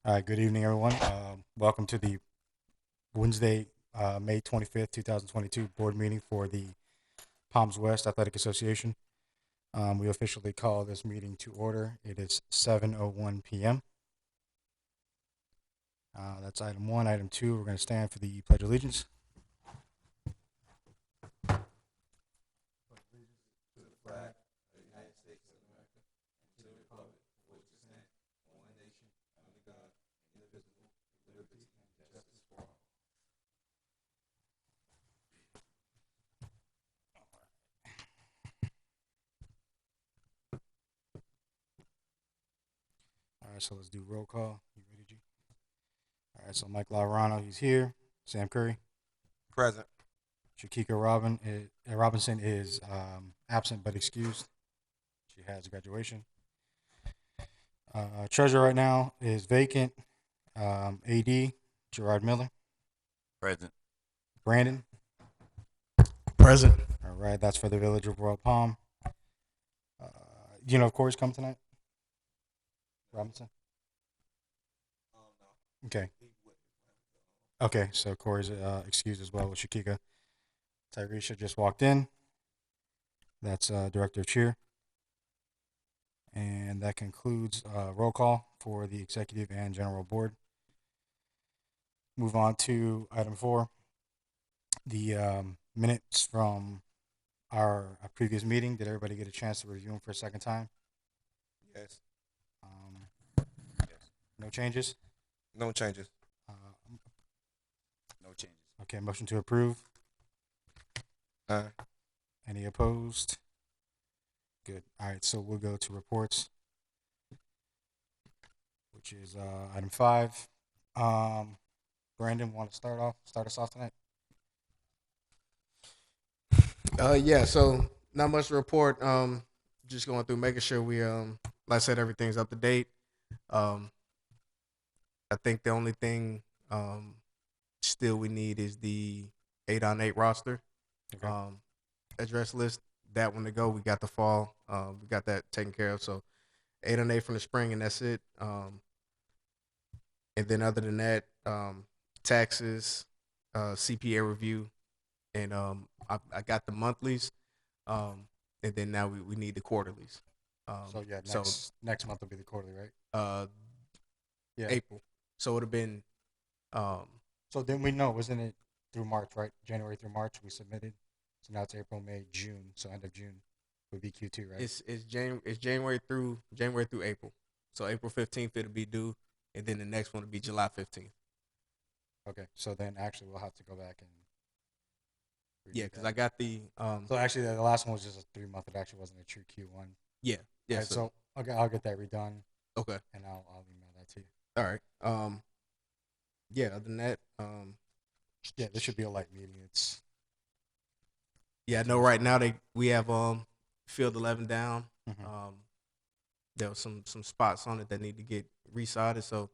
All right, good evening, everyone. Welcome to the Wednesday, May 25th, 2022 board meeting for the Palms West Athletic Association. We officially call this meeting to order. It is 7:01 p.m. That's item one. Item two, we're going to stand for the Pledge of Allegiance. All right, so let's do roll call. You ready, G? All right, so Mike Laurano, he's here. Sam Curry. Present. Shakika Robinson is absent but excused. She has graduation. Treasurer right now is vacant. AD, Gerard Miller. Present. Brandon. Present. All right, that's for the Village of Royal Palm. Of Corey's come tonight? Robinson? Okay. Okay, so Corey's excused as well with Shakika. Tyresha just walked in. That's Director of Cheer. And that concludes roll call for the Executive and General Board. Move on to item 4, the minutes from our previous meeting. Did everybody get a chance to review them for a second time? Yes. Yes. No changes? No changes. Uh, No changes. okay, motion to approve. Aye. Any opposed? Good. All right, so we'll go to reports, which is item 5. Brandon, want to start us off tonight? Yeah. So not much to report. Just going through, making sure we like I said, everything's up to date. Um, I think the only thing still we need is the 8-on-8 roster. Okay. Address list. That one to go. We got the fall. We got that taken care of. So 8-on-8 from the spring, and that's it. And then other than that, taxes, CPA review, and I got the monthlies, and then now we need the quarterlies. So yeah, so next month will be the quarterly, right? uh, Yeah. April. So it would have been um, So then we know, wasn't it through March, right? January through March we submitted. So now it's April, May, June. So end of June would be Q2, right? it's January through April. So April 15th it'll be due, and then the next one will be July 15th. Okay. So then actually we'll have to go back and Yeah, redo because that. I got the So actually the last one was just a 3 month. It actually wasn't a true Q1. yeah. All right. So I'll get that redone Okay. and I'll email that to you. All right. Yeah. Other than that, Yeah, this should be a light meeting. It's yeah. I know right now we have field 11 down. Mhm. There was some spots on it that need to get resodded. So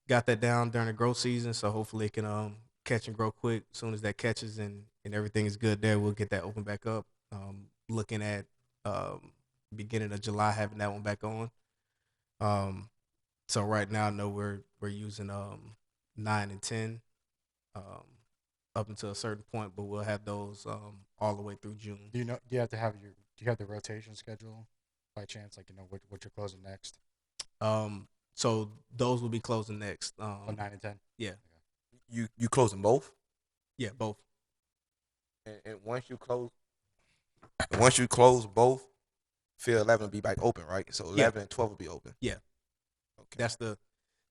got that down during the growth season. So hopefully it can catch and grow quick. As soon as that catches and everything is good there, we'll get that open back up. Looking at beginning of July having that one back on. So right now I know we're using 9 and 10 um, up until a certain point, but we'll have those all the way through June. Do you have to have do you have the rotation schedule by chance? Like what you're closing next? So those will be closing next. Oh, 9 and 10. Yeah, You closing both, yeah, both. and once you close both, field 11 will be back open, right? So Yeah, 11 and 12 will be open. yeah. Okay.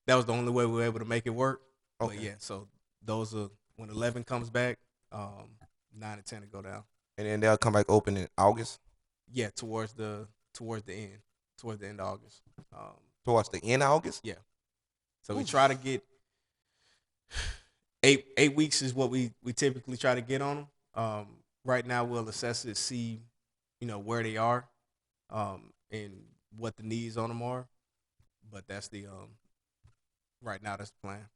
That was the only way we were able to make it work. But Okay. yeah, so those are when 11 comes back, 9 and 10 to go down. And then they'll come back open in August, Yeah, towards the end, towards the end of August. towards the end of August. Yeah. So we Oof. try to get 8 weeks is what we typically try to get on them. Right now we'll assess it, see, where they are, and what the needs on them are. But that's the right now that's the plan.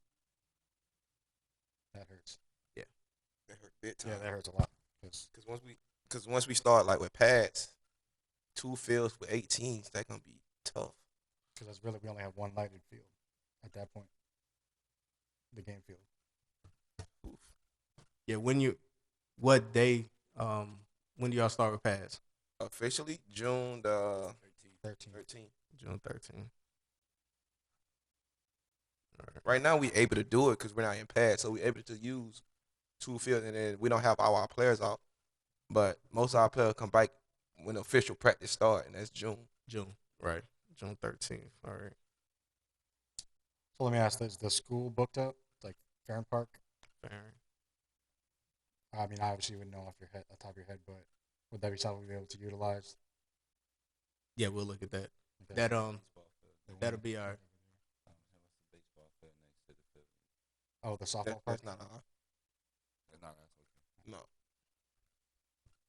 That hurts. Yeah. That hurt big time. Yeah, that hurts a lot. Because Because once we start like with pads, two fields with 18s, that gonna be tough. that's really we only have one lighted field at that point? The game field. Yeah, what day? When do y'all start with pads? Officially June the 13. 13th. June 13th. Right now we able to do it because we're not in pads, so we're able to use two fields, and then we don't have all our players out. But most of our players come back when the official practice start, and that's June. June, right? June 13th. All right. So let me ask: is the school booked up, like Farron Park? Fair. I mean, obviously you wouldn't know off the top of your head, but would that be something we'd be able to utilize? Yeah, we'll look at that. Okay. That The that'll one be our. Oh, the softball park. That's not our. It's not us. No.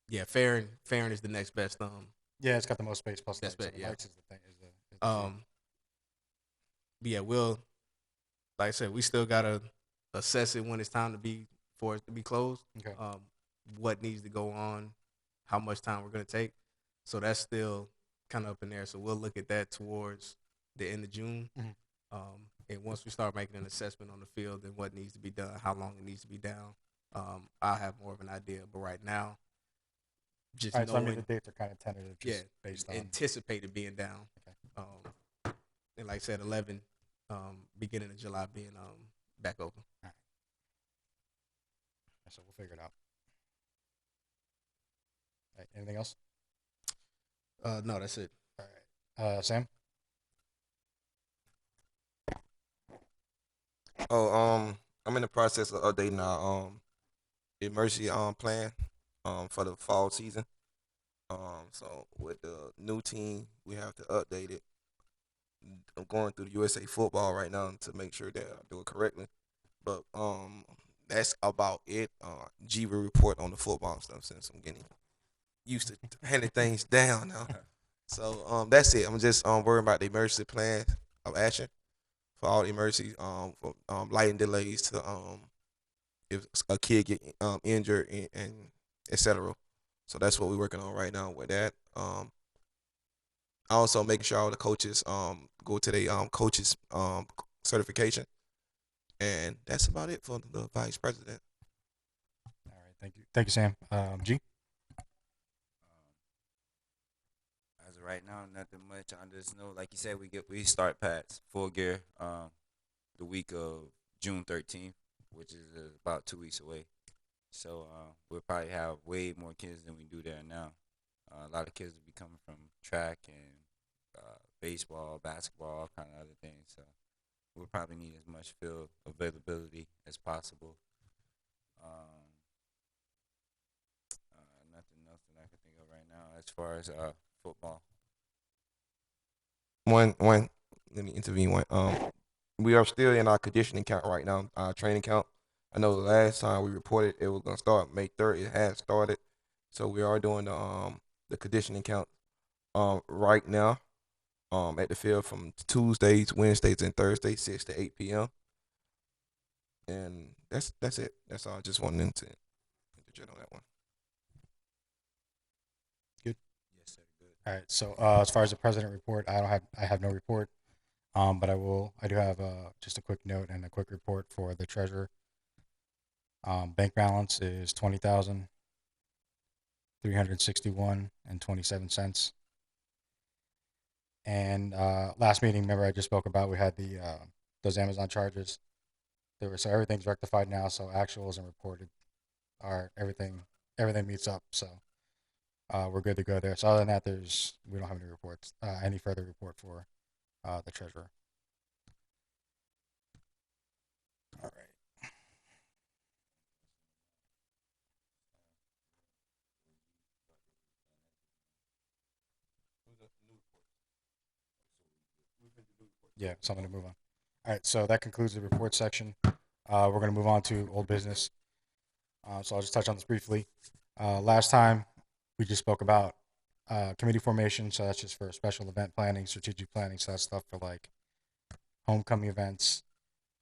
Yeah, Farron is the next best. Yeah, it's got the most space. Plus, That's like, so bad, the yeah. lights is the thing. Is the key. But yeah, we'll like I said, we still gotta assess it when it's time to be for it to be closed. Okay. What needs to go on, how much time we're gonna take. So that's still kind of up in there. So we'll look at that towards the end of June. Mhm. And once we start making an assessment on the field and what needs to be done, how long it needs to be down, I'll have more of an idea. But right now, just All right. So I knowing, mean, the dates are kind of tentative, just based on. anticipated being down. Okay. And like I said, 11, beginning of July being back open. So we'll figure it out. All right, anything else? No, that's it. All right. Sam. Oh, I'm in the process of updating our emergency plan for the fall season. So with the new team, we have to update it. I'm going through the USA Football right now to make sure that I do it correctly. But that's about it. G will report on the football stuff since I'm getting used to handing things down now. So that's it. I'm just worrying about the emergency plan of action for all the emergencies, for lighting delays to if a kid get injured and etc. So that's what we're working on right now with that. Also making sure all the coaches go to their coaches certification, and that's about it for the vice president. All right. Thank you, Sam. G. As of right now, nothing much. I just know, like you said, we start Pats full gear the week of June 13th, which is about 2 weeks away. So we'll probably have way more kids than we do there now. A lot of kids will be coming from track and baseball, basketball, all kind of other things. So we'll probably need as much field availability as possible. Nothing else that I can think of right now as far as football. One, let me intervene. We are still in our conditioning count right now, our training count. I know the last time we reported it was gonna start May 3rd. It has started, so we are doing the conditioning count right now at the field from Tuesdays, Wednesdays, and Thursdays, 6 to 8 p.m. And that's it. That's all. I just wanted to interject on that one. Good. Yes, sir. Good. All right. So as far as the president report, I have no report. But I do have just a quick note and a quick report for the treasurer. Bank balance is 20,361.27. And last meeting, remember I just spoke about we had the those Amazon charges. So everything's rectified now. So actuals and reported are everything meets up. So we're good to go there. So other than that, we don't have any reports, any further report for the treasurer. All right. Yeah, something to move on. All right, so that concludes the report section. We're going to move on to old business. So I'll just touch on this briefly. Last time we just spoke about committee formation, so that's just for special event planning, strategic planning, so that's stuff for like homecoming events,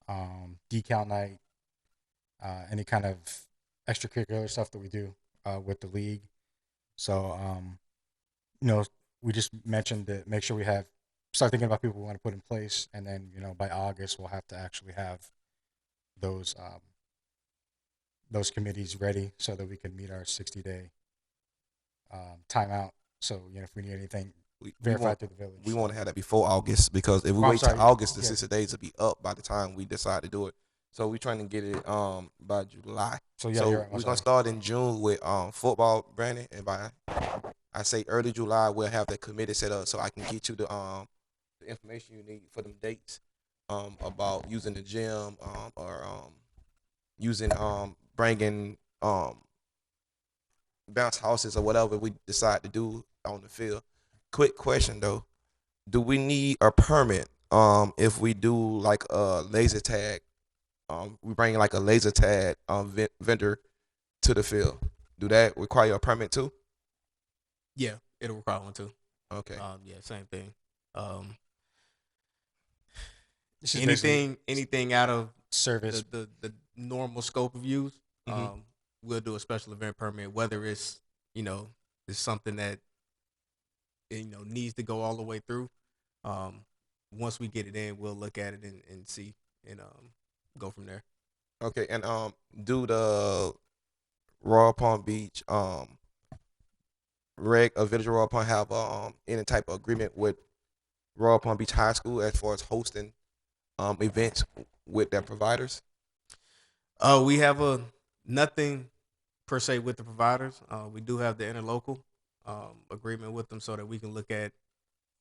decal night, any kind of extracurricular stuff that we do with the league. So, we just mentioned that make sure we have start thinking about people we want to put in place, and then by August we'll have to actually have those those committees ready so that we can meet our 60-day timeout. So if we need anything We verified through the village. we So. want to have that before August, because if we Oh, I'm wait till sorry. August, the Yeah. 60 days will be up by the time we decide to do it. So we're trying to get it by July. So yeah, So you're right. I'm we're gonna sorry. start in June with football, Brandon, and by I say early July we'll have that committee set up so I can get you the information you need for them dates about using the gym or using bringing bounce houses or whatever we decide to do on the field. Quick question though, do we need a permit if we do like a laser tag? We bring like a laser tag vendor to the field. Do that require a permit too? Yeah, it'll require one too. Okay. Yeah, same thing. Um, This is basically anything out of service. the normal scope of use, Mhm. we'll do a special event permit. Whether it's it's something that needs to go all the way through. Um, Once we get it in, we'll look at it and see and go from there. Okay, and do the Royal Palm Beach Village of Royal Palm have any type of agreement with Royal Palm Beach High School as far as hosting events with their providers? We have a nothing per se with the providers. We do have the interlocal agreement with them so that we can look at,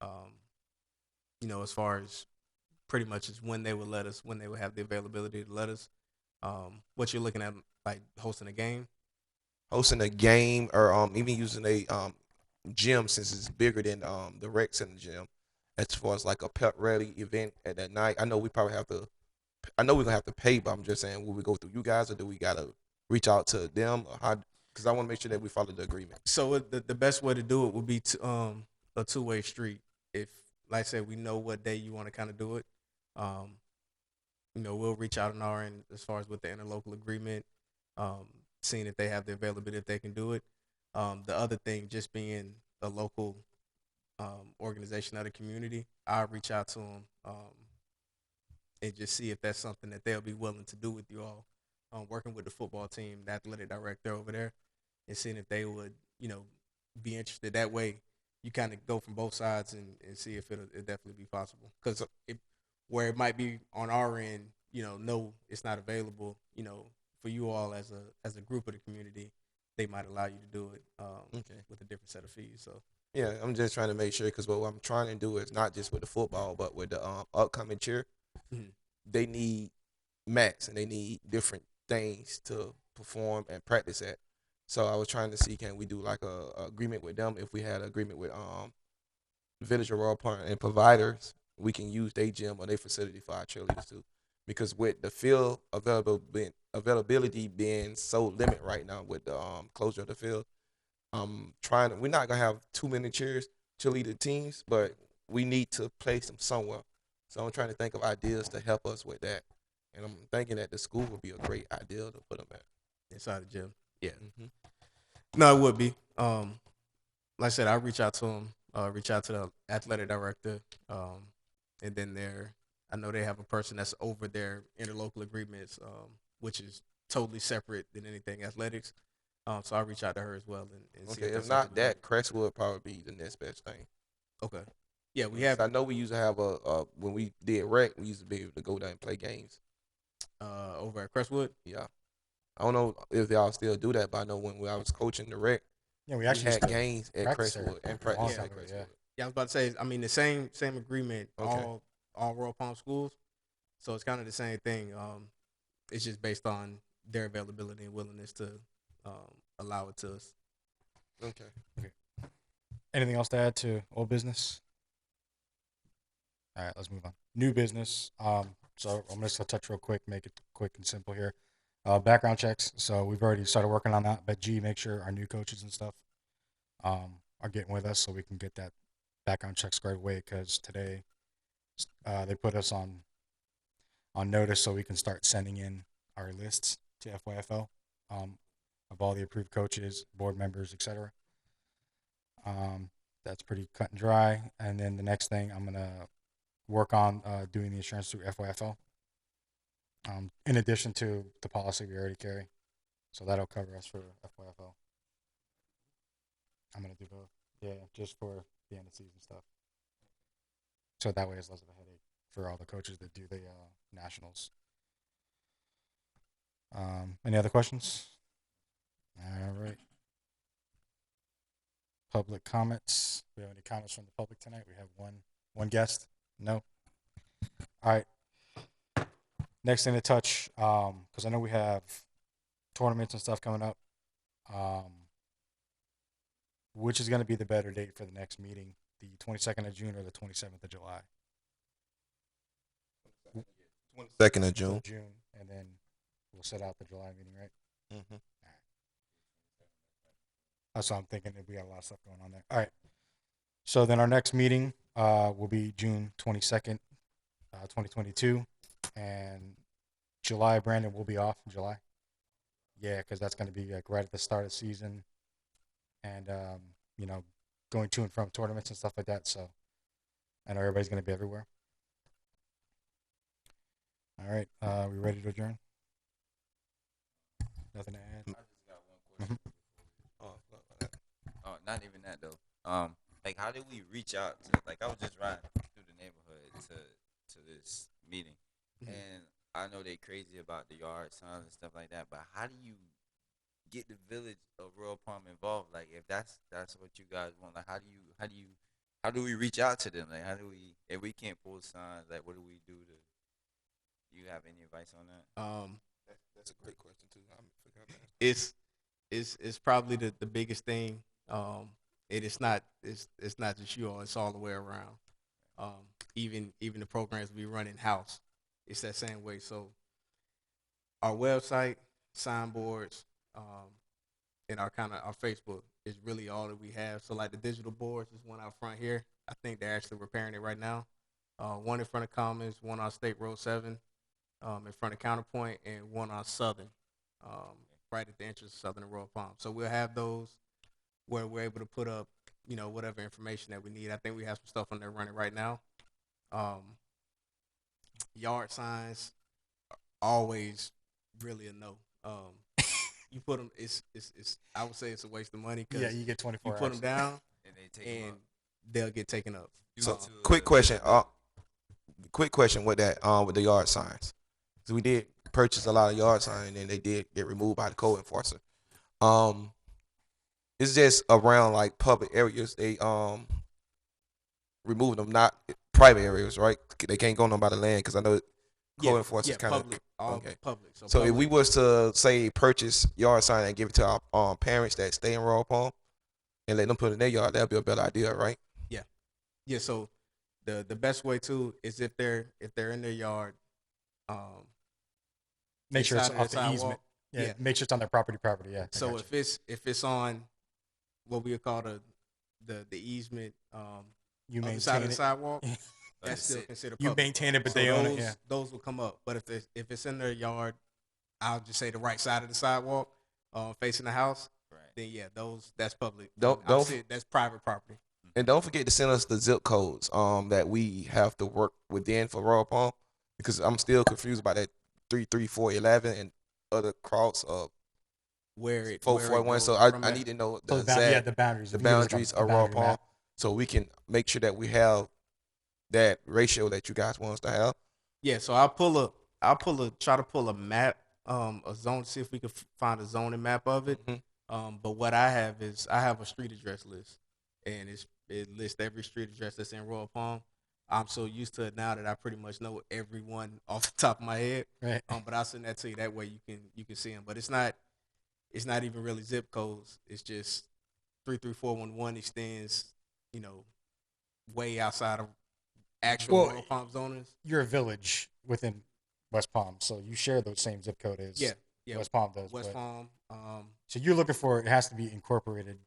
um, as far as pretty much is when they would let us, when they would have the availability to let us. What you're looking at, like hosting a game. Hosting a game or even using a gym, since it's bigger than the rec center gym, as far as like a pep rally event at that night. I know we probably have to. I know we're gonna have to pay, but I'm just saying, will we go through you guys or do we gotta reach out to them? Or how? Because I want to make sure that we follow the agreement. So the best way to do it would be to a two-way street. If, like I said, we know what day you want to kind of do it, um, we'll reach out on our end as far as with the interlocal agreement, um, seeing if they have the availability, if they can do it. The other thing, just being a local organization of the community, I'll reach out to them and just see if that's something that they'll be willing to do with you all. Working with the football team, the athletic director over there, and seeing if they would, be interested. That way, you kind of go from both sides and see if it'll definitely be possible. Because where it might be on our end, no, it's not available. For you all as a group of the community, they might allow you to do it Okay. with a different set of fees. So Yeah, I'm just trying to make sure because what I'm trying to do is not just with the football, but with the upcoming cheer, mhm. they need mats and they need different things to perform and practice at. So I was trying to see, can we do like a agreement with them? If we had an agreement with Village of Royal Park and providers, we can use their gym or their facility for our cheerleaders too. Because with the field availability being so limited right now with the closure of the field, trying to, we're not gonna have too many cheerleader teams, but we need to place them somewhere. So I'm trying to think of ideas to help us with that, and I'm thinking that the school would be a great idea to put them at. Inside the gym, yeah. Hmm. No, it would be. Like I said, I reach out to them, reach out to the athletic director, and then I know they have a person that's over their interlocal agreements, which is totally separate than anything athletics. So I reach out to her as well and see Okay, if if that's something not we can that, Crestwood would probably be the next best thing. do. Okay. Yeah, we Because have I know we used to have when we did rec, we used to be able to go down and play games. over at Crestwood. Yeah, I don't know if y'all still do that, but I know when I was coaching the rec, Yeah, we we actually used had to games at practice there Crestwood and a long practice Yeah. time at ago. Yeah. Crestwood. Yeah, I was about to say. I mean, the same agreement. Okay. All Royal Palm schools. So it's kind of the same thing. It's just based on their availability and willingness to allow it to us. Okay. Okay. Anything else to add to old business? All right, let's move on. New business. So I'm just gonna touch real quick, make it quick and simple here. Background checks. So we've already started working on that. But make sure our new coaches and stuff are getting with us so we can get that background check squared away. Because today they put us on notice so we can start sending in our lists to FYFL of all the approved coaches, board members, etc. That's pretty cut and dry. And then the next thing I'm gonna work on doing the insurance through FYFL. In addition to the policy we already carry, so that'll cover us for FYFL. I'm gonna do both. Yeah, just for the end of season stuff. So that way it's less of a headache for all the coaches that do the nationals. Any other questions? All right. Public comments. We have any comments from the public tonight? We have one guest. No. All right. Next thing to touch, because I know we have tournaments and stuff coming up. Which is going to be the better date for the next meeting, the 22nd of June or the 27th of July? 22nd of So June. June, and then we'll set out the July meeting, right? Mm-hmm. That's what I'm thinking. We got a lot of stuff going on there. All right. So then our next meeting will be June 22nd, 2022. And July, Brandon will be off in July. Yeah, because that's going to be like right at the start of the season. And, going to and from tournaments and stuff like that. So I know everybody's going to be everywhere. All right. We ready to adjourn? Nothing to add? I just got one question. Oh, not even that though. Like, how did we reach out to? Like, I was just riding through the neighborhood to this meeting, and I know they crazy about the yard signs and stuff like that. But how do you get the village of Royal Palm involved? Like, if that's what you guys want, like, how do we reach out to them? Like, how do we, if we can't pull signs, like, what do we do to? Do you have any advice on that? That's a great question too. I forgot that. It's probably the biggest thing. It's not just you all. It's all the way around. Even the programs we run in house, it's that same way. So our website, signboards, and our Facebook is really all that we have. So like the digital boards is one out front here. I think they're actually repairing it right now. One in front of Commons, one on State Road 7, in front of Counterpoint, and one on Southern, right at the entrance of Southern and Royal Palm. So we'll have those where we're able to put up, whatever information that we need. I think we have some stuff on there running right now. Yard signs, always really a no. You put them, it's I would say it's a waste of money because Yeah, you get 24 you put them hours. down And they take 'em and up. they'll get taken up. So, Due to, quick question. Quick question with that. With the yard signs. So we did purchase a lot of yard signs, and they did get removed by the code enforcer. It's just around like public areas. They remove them, not private areas, right? They can't go on by the land because I know code enforcers kind of public, all okay. public. So if public, we was to say purchase yard sign and give it to our parents that stay in Royal Palm and let them put it in their yard, that'd be a better idea, right? yeah. So the best way too is if they're in their yard, Make sure it's inside of off the the sidewalk. easement. Yeah, Yeah. make sure it's on their property. Yeah. I So gotcha. if it's on what we would call the easement, You other side of maintain the it. sidewalk, Let that's it still sit. considered You public. maintain it, but So they own those it. Yeah. those will come up. But if it's in their yard, I'll just say the right side of the sidewalk, facing the house, Right. then yeah, that's public. Don't- That's private property. And don't forget to send us the zip codes that we have to work within for Royal Palm because I'm still confused about that 33411 and other cross of Where it 441. goes So from I there. need to know So the the exact the boundaries. the If you give us, like, boundaries a of Royal boundary Palm map. so we can make sure that we have that ratio that you guys want us to have. Yeah, so try to pull a map, a zone, see if we can find a zoning map of it. Mhm. But what I have is I have a street address list, and it lists every street address that's in Royal Palm. I'm so used to it now that I pretty much know everyone off the top of my head. Right. But I'll send that to you. That way you can see them. But it's not even really zip codes. It's just 33411 extends, way outside of actual Well, Royal Palm zonings. You're a village within West Palm, so you share the same zip code as Yeah, West Palm does. West but- Palm. So you're looking for it has to be incorporated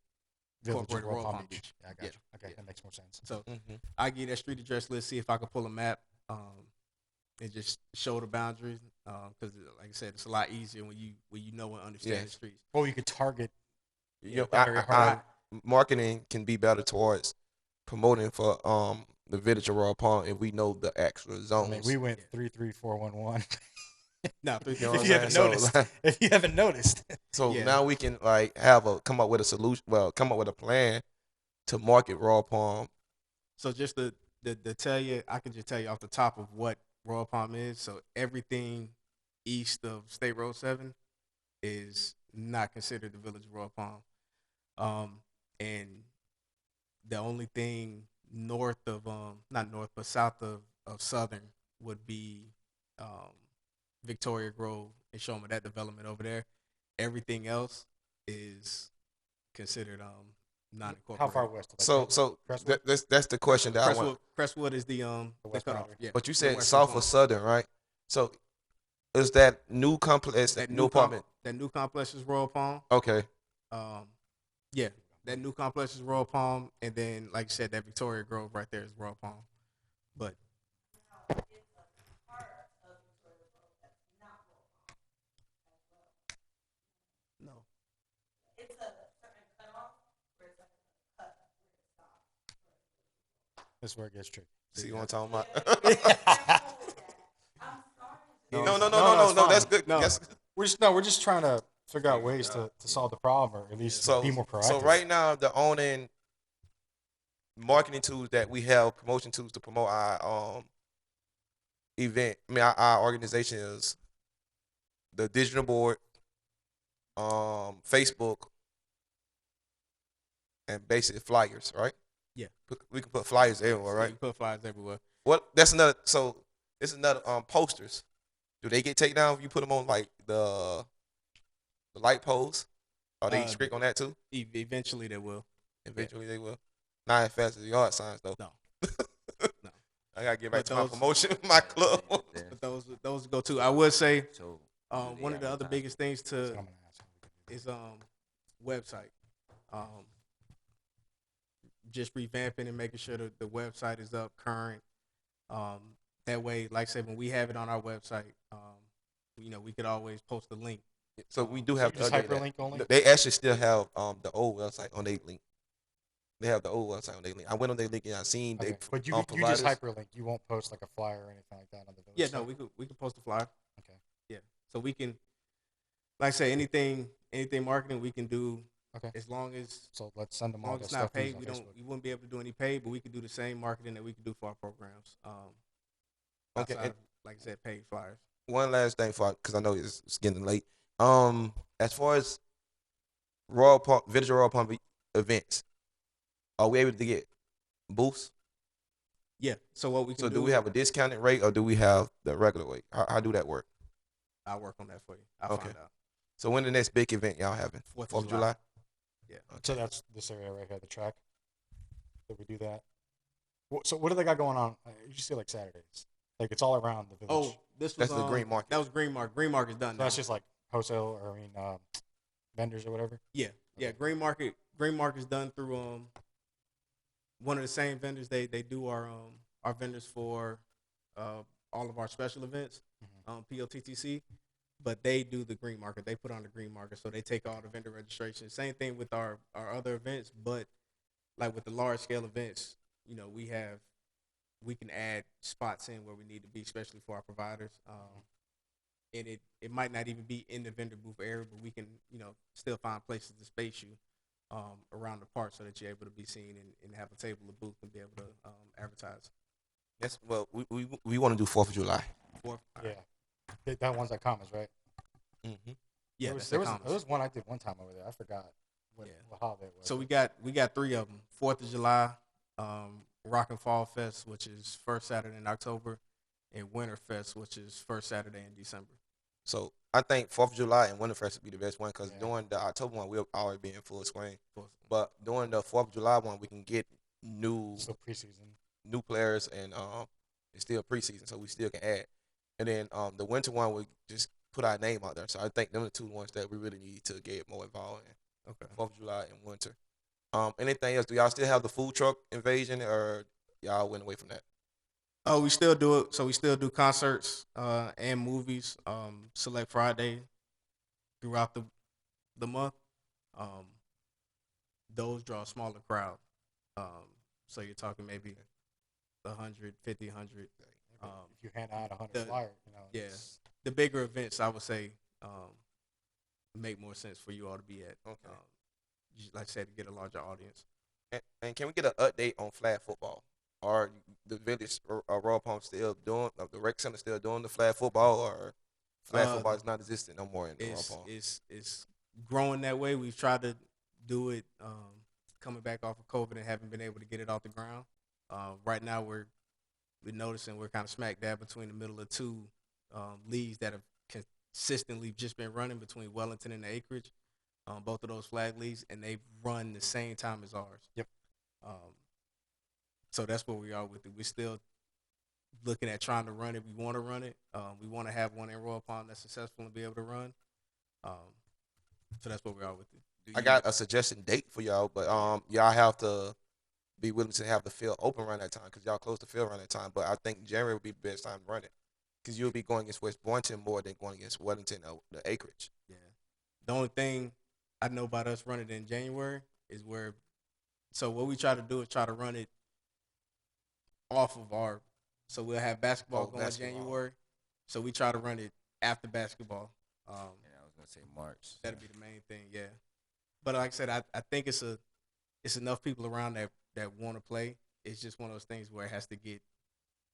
village of Incorporated Royal Palm Beach. Yeah, I got Yeah, you. Okay, yeah. that makes more sense. So Mhm. I get that street address list, see if I can pull a map, and just show the boundaries. Because like I said, it's a lot easier when you know and understand the Yes. streets. Or you could target. You know, boundary harder. marketing can be better towards promoting for the village of Royal Palm if we know the actual I zones. mean, we went 3-3-4-1-1. No, You know If what you I'm haven't saying? noticed, So, if you haven't noticed, so Yeah. now we can like come up with a solution. Well, come up with a plan to market Royal Palm. So just to tell you, I can just tell you off the top of what Royal Palm is. So everything east of State Road 7 is not considered the village of Royal Palm. And the only thing north of not north but south of Southern would be um Victoria Grove and Shoma, that development over there. Everything else is considered non how far incorporated. west? Like So Crestwood? that's the question that I want. Crestwood is the West cutoff. boundary? Yeah. But you the said western south point. or southern, right? So is that new complex, That new apartment? that new complex is Royal Palm. Okay. Um, yeah, that new complex is Royal Palm, and then like I said, that Victoria Grove right there is Royal Palm. But no, This is where it gets tricky. See what I'm talking about? No, No. That's fine. good. No. We're just trying to figure out ways to solve the problem, or at least be more proactive. So right now, the owning marketing tools that we have, promotion tools to promote our event. I mean, our organization is the digital board, Facebook, and basic flyers. Right? Yeah. We can put flyers everywhere, Yeah, right? you put flyers everywhere. What? That's another. So it's another posters. Do they get taken down if you put them on like the light poles? Are they strict on that too? Eventually they will. Eventually they will. Not as fast as the yard signs though. No. No. I gotta get back But to my those- promotion, my club. Yeah. But those go too. I would say So one of the other biggest things That's what to I'm gonna ask. is website. Just revamping and making sure that the website is up current. That way, like I said, when we have it on our website, we could always post a link. So we do have to Just update that. hyperlink only? They actually still have the old website on their link. They have the old website on their link. I went on their link and I seen Okay. they But you providers. just hyperlink. You won't post like a flyer or anything like that on the village. Yeah, site? no, we could post a flyer. Okay. Yeah, so we can, like I say, anything marketing we can do. Okay. As long as So let's send them all long the as it's stuff not we use paid, on we Facebook. wouldn't be able to do any paid, but we could do the same marketing that we could do for our programs. Okay, Outside and- of, like I said, paid flyers. One last thing because I know it's getting late. As far as Village of Royal Palm events, are we able to get booths? Yeah. So what we can So do we have a discounted rate or do we have the regular rate? How do that work? I'll work on that for you. I'll Okay. find out. So when the next big event y'all having? 4th 4th of July? Yeah. So that's this area right here, the track. Did we do that? So what do they got going on? You just say like Saturdays. Like it's all around the village. Oh, this was That's the Green Market. That was Green Market. Green Market's done So now. that's just like wholesale, or vendors or whatever. Yeah. Green Market's done through one of the same vendors. They do our vendors for all of our special events, POTTC, but they do the Green Market. They put on the Green Market, so they take all the vendor registration. Same thing with our other events, but like with the large scale events, we can add spots in where we need to be, especially for our providers. And it might not even be in the vendor booth area, but we can, still find places to space you around the park so that you're able to be seen and have a table, a booth, and be able to advertise. Yes. Well, we want to do 4th of July. Yeah. That one's at Commons, right? Mm-hmm. Yeah, There was one I did one time over there. I forgot what holiday it was. So we got 3 of them. 4th of July, Rock and Fall Fest, which is first Saturday in October, and Winter Fest, which is first Saturday in December. So I think 4th of July and Winterfest would be the best one because during the October one we'll already be in full swing. But during the 4th of July one we can get still preseason, new players, and it's still preseason, so we still can add. And then the winter one we just put our name out there. So I think them are the 2 ones that we really need to get more involved in. Okay. 4th of July and winter. Anything else? Do y'all still have the food truck invasion, or y'all went away from that? Oh, we still do it. So we still do concerts and movies. Select Friday throughout the month. Those draw a smaller crowd. So you're talking maybe 100, 50, 100. If you hand out 100 the- flyers, Yeah, it's- the bigger events, I would say, make more sense for you all to be at. Okay. Like I said, to get a larger audience. And can we get an update on flag football? Are the village Royal Palm still doing the rec center still doing the flag football, or flag football is not existing no more in the Royal Palm? It's growing that way. We've tried to do it coming back off of COVID and haven't been able to get it off the ground. Right now, we're noticing we're kind of smack dab between the middle of two leagues that have consistently just been running between Wellington and the Acreage. Both of those flag leagues, and they run the same time as ours. Yep. So that's where we are with it. We're still looking at trying to run it. We want to run it. We want to have one in Royal Palm that's successful and be able to run. So that's where we are with it. I got a suggestion date for y'all, but y'all have to be willing to have the field open around that time because y'all close the field around that time. But I think January would be the best time to run it because you'll be going against West Boynton more than going against Wellington or the Acreage. Yeah. The only thing I know about us running it in January is where. So what we try to do is try to run it off of our. So we'll have basketball going January. So we try to run it after basketball. Yeah, I was gonna say March. That'd be the main thing, yeah. But like I said, I think it's enough people around that want to play. It's just one of those things where it has to get.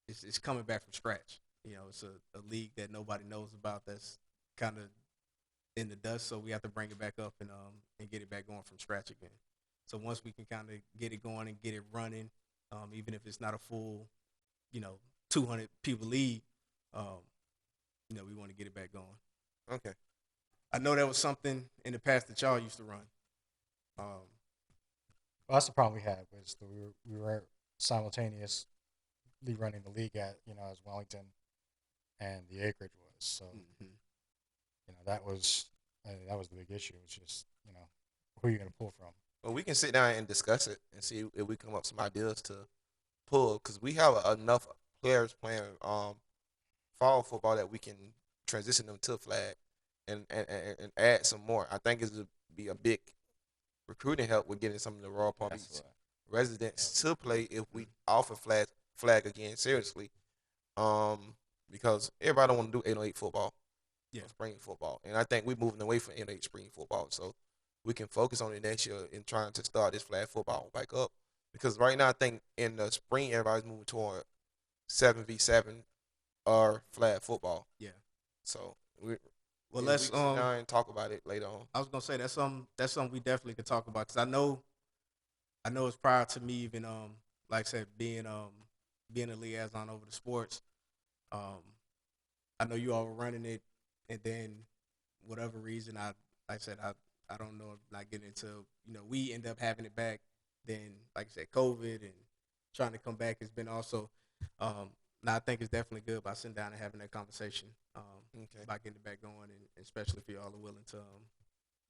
It's coming back from scratch. It's a league that nobody knows about. That's kind of in the dust. So we have to bring it back up and get it back going from scratch again. So once we can kind of get it going and get it running, even if it's not a full, 200 people league, we want to get it back going. Okay. I know that was something in the past that y'all used to run. Well, that's the problem we had was that we were simultaneously running the league at as Wellington and the Acreage was. So that was the big issue. It's just who are you going to pull from? Well, we can sit down and discuss it and see if we come up with some ideas to pull because we have enough players playing fall football that we can transition them to flag and add some more. I think it would be a big recruiting help with getting some of the Royal Palm Beach residents to play if we offer flag again seriously. Because everybody don't want to do 808 football, spring football, and I think we're moving away from 808 spring football, so we can focus on it next year in trying to start this flag football back up. Because right now, I think in the spring everybody's moving toward 7v7 or flag football. Yeah. So let's sit down and talk about it later on. I was gonna say that's something we definitely could talk about because I know it's prior to me even like I said being a liaison over the sports. I know you all were running it, and then whatever reason I don't know if not getting into we end up having it back. Then like I said, COVID and trying to come back has been also. Now I think it's definitely good by sitting down and having that conversation about getting it back going, and especially if y'all are willing to,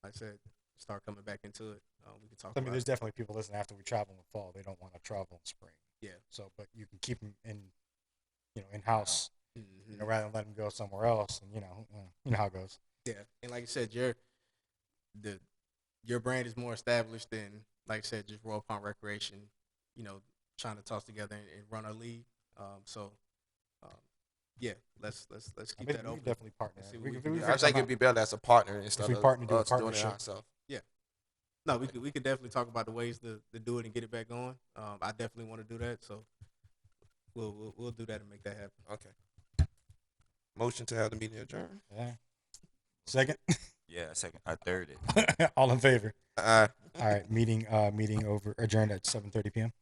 like I said, start coming back into it. We can talk. I mean, there's definitely people listening after we travel in the fall. They don't want to travel in spring. Yeah. So, but you can keep them in house, rather than let them go somewhere else, and you know how it goes. Yeah, and like I said, your brand is more established than, like I said, just Royal Palm Recreation. Trying to toss together and run our league. Yeah, let's keep that we open. can definitely partner. I think it'd be better as a partner instead we of partner, do a us doing it partnership. ourselves. Yeah. No, we could definitely talk about the ways to do it and get it back going. I definitely want to do that, so we'll do that and make that happen. Okay. Motion to have the meeting adjourned. Yeah. Second. Yeah, second. I third it. All in favor. Aye. All right. Meeting adjourned at 7:30 p.m.